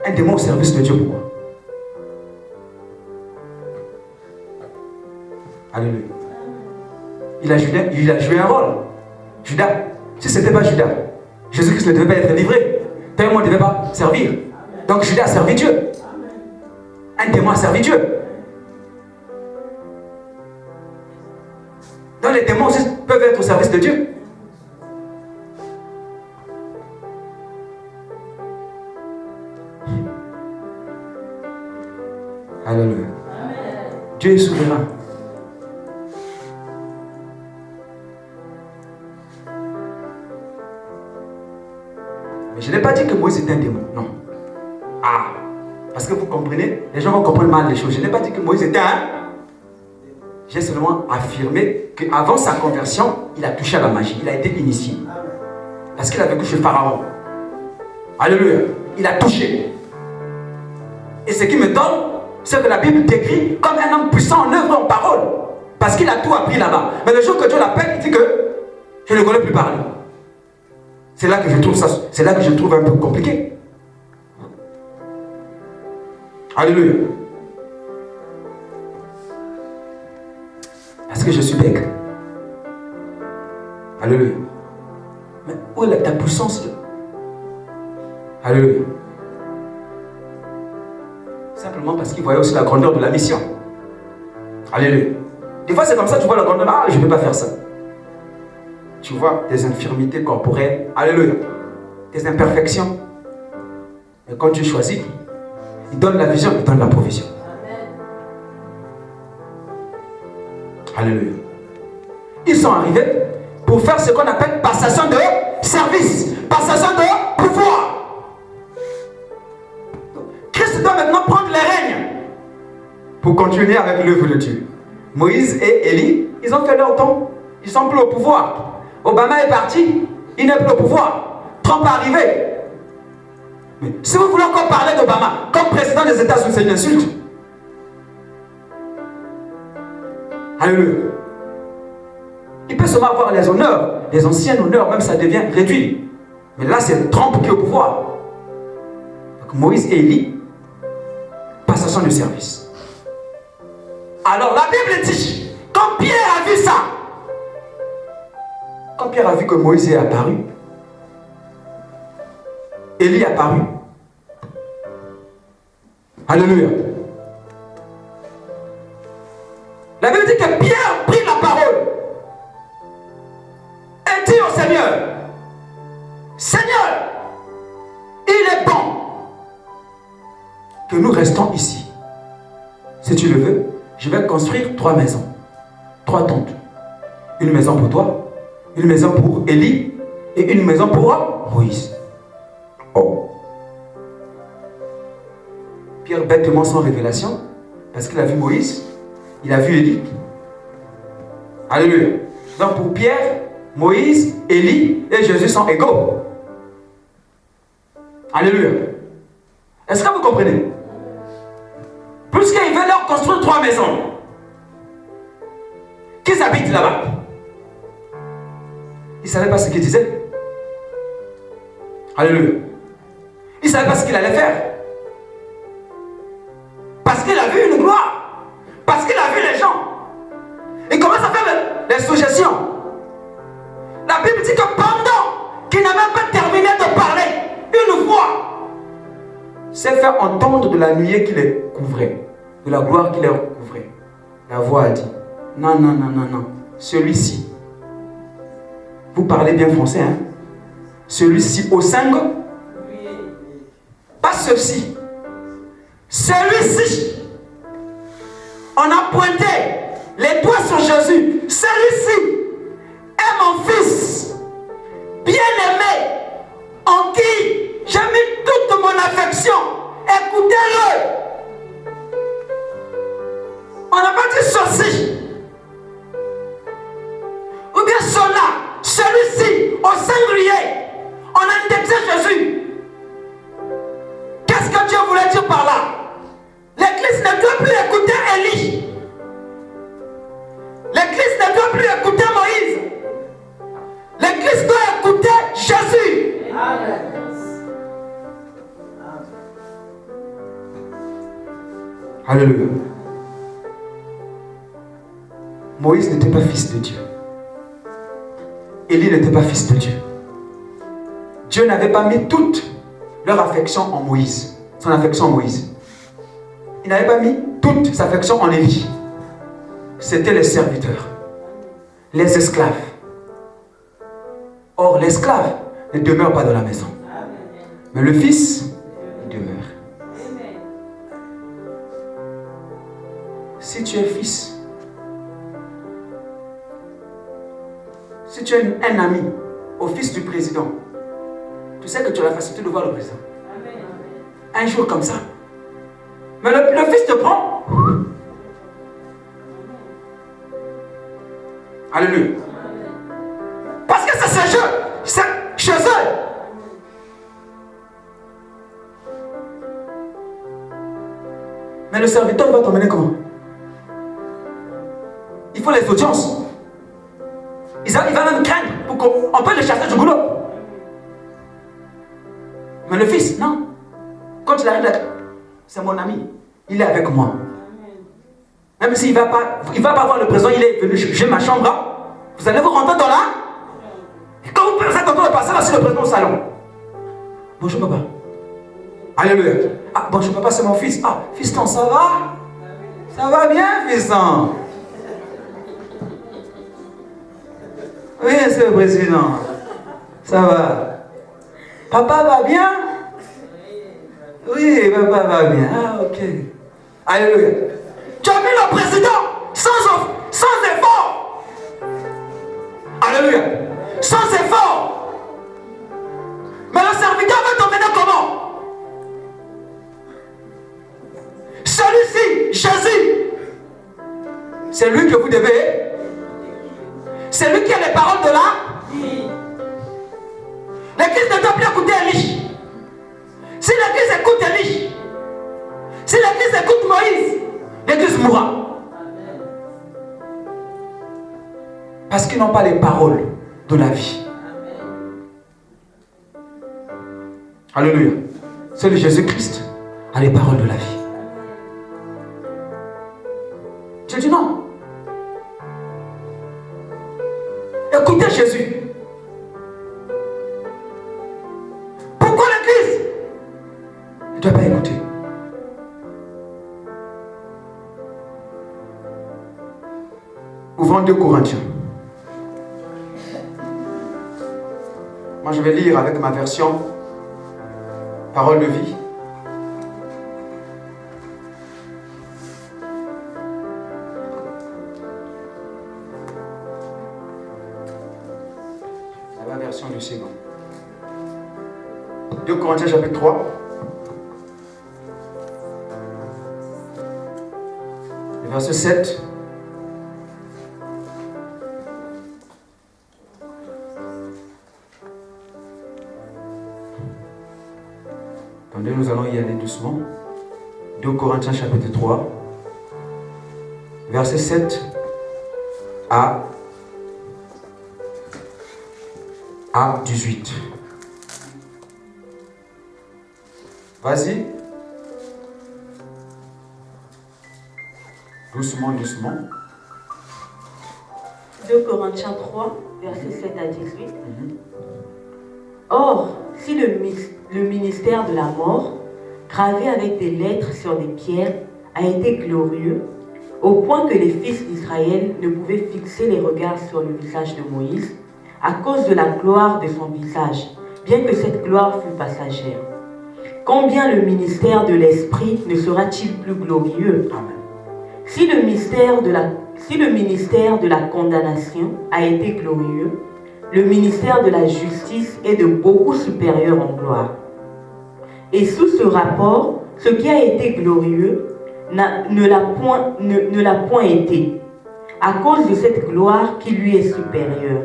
Un démon au service de Dieu, pourquoi? Alléluia. Il a joué un rôle. Judas, si ce n'était pas Judas, Jésus-Christ ne devait pas être livré. Toi et moi ne devait pas servir. Donc Judas a servi Dieu. Un démon a servi Dieu. Donc les démons aussi peuvent être au service de Dieu. Alléluia. Dieu est souverain. Mais je n'ai pas dit que Moïse était un démon. Non. Ah. Parce que vous comprenez, les gens vont comprendre mal les choses. Je n'ai pas dit que Moïse était un. J'ai seulement affirmé qu'avant sa conversion, il a touché à la magie. Il a été initié. Parce qu'il a vécu chez Pharaon. Alléluia. Il a touché. Et ce qui me donne, c'est que la Bible décrit comme un homme puissant en œuvre, en parole. Parce qu'il a tout appris là-bas. Mais le jour que Dieu l'appelle, il dit que je ne connais plus parler. C'est là que je trouve ça, c'est là que je trouve un peu compliqué. Alléluia. Parce que je suis bête. Alléluia. Mais où est ta puissance? Alléluia. Simplement parce qu'il voyait aussi la grandeur de la mission. Alléluia. Des fois c'est comme ça, tu vois la grandeur. Ah, je ne peux pas faire ça. Tu vois des infirmités corporelles. Alléluia. Des imperfections. Mais quand Dieu choisit, il donne la vision, il donne la provision. Alléluia. Ils sont arrivés pour faire ce qu'on appelle passation de service, passation de pouvoir. Christ doit maintenant prendre les règnes pour continuer avec l'œuvre de Dieu. Moïse et Élie, ils ont fait leur temps. Ils sont plus au pouvoir. Obama est parti, il n'est plus au pouvoir. Trump est arrivé. Mais si vous voulez encore parler d'Obama comme président des États-Unis, c'est une insulte. Alléluia. Il peut seulement avoir les honneurs, les anciens honneurs, même ça devient réduit. Mais là, c'est Trump qui est au pouvoir. Donc Moïse et Élie, passation de service. Alors la Bible dit, quand Pierre a vu ça, quand Pierre a vu que Moïse est apparu, Élie est apparu. Alléluia. La Bible dit que Pierre prit la parole et dit au Seigneur, Seigneur, il est bon que nous restons ici. Si tu le veux, je vais construire 3 maisons, 3 tentes. Une maison pour toi, une maison pour Élie et une maison pour Moïse. Oh. Pierre bêtement sans révélation, parce qu'il a vu Moïse, il a vu Élie. Alléluia. Donc pour Pierre, Moïse, Élie et Jésus sont égaux. Alléluia. Est-ce que vous comprenez? Puisqu'il veut leur construire 3 maisons, qui habitent là-bas? Il ne savait pas ce qu'il disait. Alléluia. Il ne savait pas ce qu'il allait faire. Parce qu'il a vu une gloire. Parce qu'il a vu les gens. Il commence à faire les suggestions. La Bible dit que pendant qu'il n'a même pas terminé de parler, une voix s'est fait entendre de la nuée qui les couvrait, de la gloire qui les couvrait. La voix a dit, non, non, non, non, non, celui-ci, vous parlez bien français, hein? Celui-ci au singe, pas ceci, celui-ci, on a pointé les doigts sur Jésus, celui-ci est mon fils, bien-aimé, en qui j'ai mis toute mon affection, écoutez-le. On n'a pas dit ceci, ou bien cela, celui-ci, au singulier. On a indexé Jésus. Qu'est-ce que Dieu voulait dire par là? doit plus écouter Moïse. L'église doit écouter Jésus. Amen. Alléluia. Moïse n'était pas fils de Dieu. Élie n'était pas fils de Dieu. Dieu n'avait pas mis toute leur affection en Moïse, son affection en Moïse. Il n'avait pas mis toute sa affection en Élie. C'était les serviteurs, les esclaves. Or, l'esclave ne demeure pas dans la maison. Mais le fils, il demeure. Si tu es fils, si tu es un ami au fils du président, tu sais que tu as la facilité de voir le président. Un jour comme ça. Mais le fils te prend. Alléluia. Parce que c'est ce jeu. C'est chez eux. Mais le serviteur va t'emmener comment? Il faut les audiences. Il va même craindre pour qu'on peut le chasser du boulot. Mais le fils, non. Quand il arrive là, c'est mon ami. Il est avec moi. Même s'il ne va pas voir le président, il est venu, j'ai ma chambre. Hein. Vous allez vous rentrer dans là. Et quand vous pensez qu'on doit passer là, c'est le président au salon. Bonjour papa. Alléluia. Ah, bonjour papa, c'est mon fils. Ah, fiston, ça va? Ça va bien, fiston? Oui, c'est le président. Ça va. Papa va bien? Oui, papa va bien. Ah, ok. Alléluia. Tu as vu le président sans effort. Alléluia. Sans effort. Mais le serviteur va t'emmener comment? Celui-ci, Jésus, c'est lui que vous devez. C'est lui qui a les paroles de là. L'église ne doit plus écouter Élie. Si l'église écoute Élie, si l'église écoute Moïse, l'église mourra. Parce qu'ils n'ont pas les paroles de la vie. Alléluia. Celui Jésus-Christ a les paroles de la vie. Je dis non. Écoutez Jésus. Pourquoi l'église ne doit pas écouter? Ouvrons 2 Corinthiens. Moi je vais lire avec ma version Parole de vie. C'est la version du second. 2 Corinthiens chapitre 3. Verset 7. Attendez, nous allons y aller doucement. 2 Corinthiens chapitre 3. Verset 7 à 18. Vas-y. Doucement, doucement. 2 Corinthiens 3, versets 7 à 18. Or, si le ministère de la mort, gravé avec des lettres sur des pierres, a été glorieux, au point que les fils d'Israël ne pouvaient fixer les regards sur le visage de Moïse, à cause de la gloire de son visage, bien que cette gloire fût passagère. Combien le ministère de l'Esprit ne sera-t-il plus glorieux? Amen. Si le ministère de la condamnation a été glorieux, le ministère de la justice est de beaucoup supérieur en gloire. Et sous ce rapport, ce qui a été glorieux ne l'a point été, à cause de cette gloire qui lui est supérieure.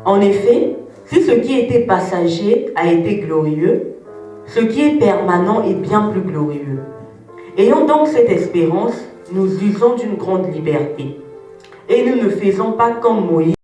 En effet, si ce qui était passager a été glorieux, ce qui est permanent est bien plus glorieux. Ayant donc cette espérance, nous usons d'une grande liberté. et nous ne faisons pas comme Moïse.